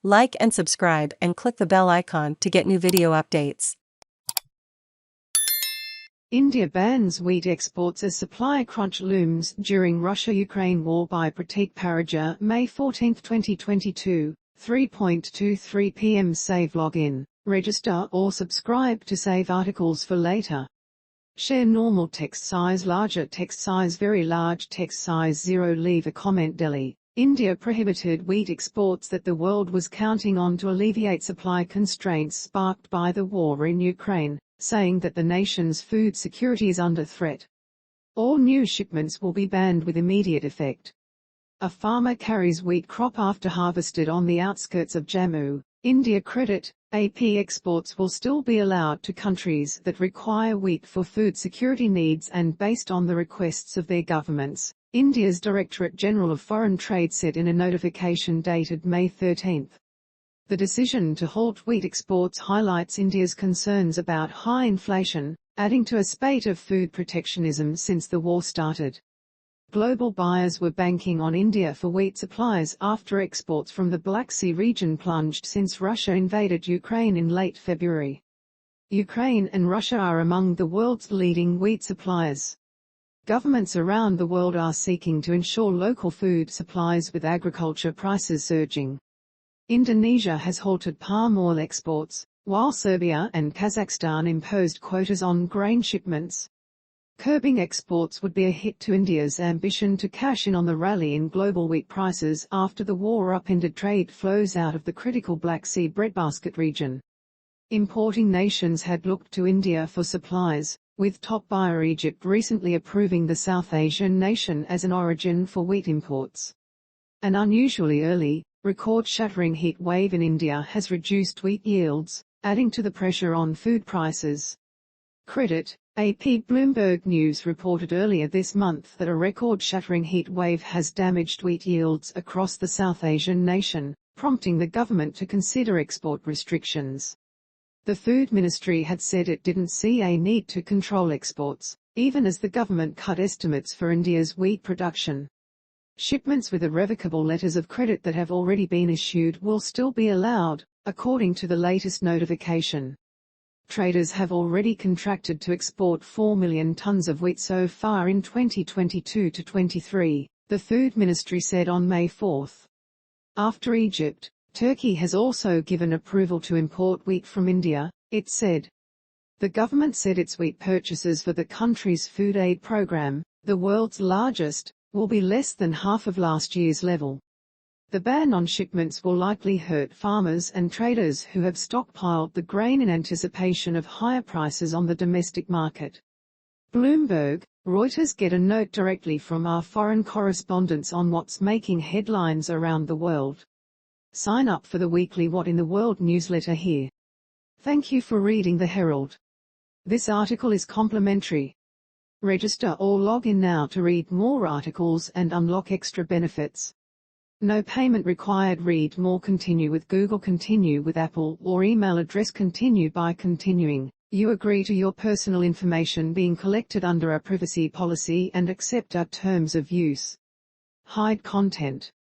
Like and subscribe and click the bell icon to get new video updates. India bans wheat exports as supply crunch looms during Russia-Ukraine war by Pratik Paraja, May 14, 2022, 3:23 p.m. Save login, register or subscribe to save articles for later. Share normal text size, larger text size, very large text size 0. Leave a comment. Delhi. India prohibited wheat exports that the world was counting on to alleviate supply constraints sparked by the war in Ukraine, saying that the nation's food security is under threat. All new shipments will be banned with immediate effect. A farmer carries wheat crop after harvested on the outskirts of Jammu, India. Credit, AP exports will still be allowed to countries that require wheat for food security needs and based on the requests of their governments, India's Directorate General of Foreign Trade said in a notification dated May 13. The decision to halt wheat exports highlights India's concerns about high inflation, adding to a spate of food protectionism since the war started. Global buyers were banking on India for wheat supplies after exports from the Black Sea region plunged since Russia invaded Ukraine in late February. Ukraine and Russia are among the world's leading wheat suppliers. Governments around the world are seeking to ensure local food supplies with agriculture prices surging. Indonesia has halted palm oil exports, while Serbia and Kazakhstan imposed quotas on grain shipments. Curbing exports would be a hit to India's ambition to cash in on the rally in global wheat prices after the war upended trade flows out of the critical Black Sea breadbasket region. Importing nations had looked to India for supplies, with top buyer Egypt recently approving the South Asian nation as an origin for wheat imports. An unusually early, record-shattering heat wave in India has reduced wheat yields, adding to the pressure on food prices. Credit, AP. Bloomberg News reported earlier this month that a record-shattering heat wave has damaged wheat yields across the South Asian nation, prompting the government to consider export restrictions. The Food Ministry had said it didn't see a need to control exports, even as the government cut estimates for India's wheat production. Shipments with irrevocable letters of credit that have already been issued will still be allowed, according to the latest notification. Traders have already contracted to export 4 million tons of wheat so far in 2022-23, the Food Ministry said on May 4. After Egypt, Turkey has also given approval to import wheat from India, it said. The government said its wheat purchases for the country's food aid program, the world's largest, will be less than half of last year's level. The ban on shipments will likely hurt farmers and traders who have stockpiled the grain in anticipation of higher prices on the domestic market. Bloomberg, Reuters get a note directly from our foreign correspondents on what's making headlines around the world. Sign up for the weekly What in the World newsletter here. Thank you for reading the Herald. This article is complimentary. Register or log in now to read more articles and unlock extra benefits. No payment required. Read more. Continue with Google, continue with Apple, or email address. Continue by continuing. You agree to your personal information being collected under our privacy policy and accept our terms of use. Hide content.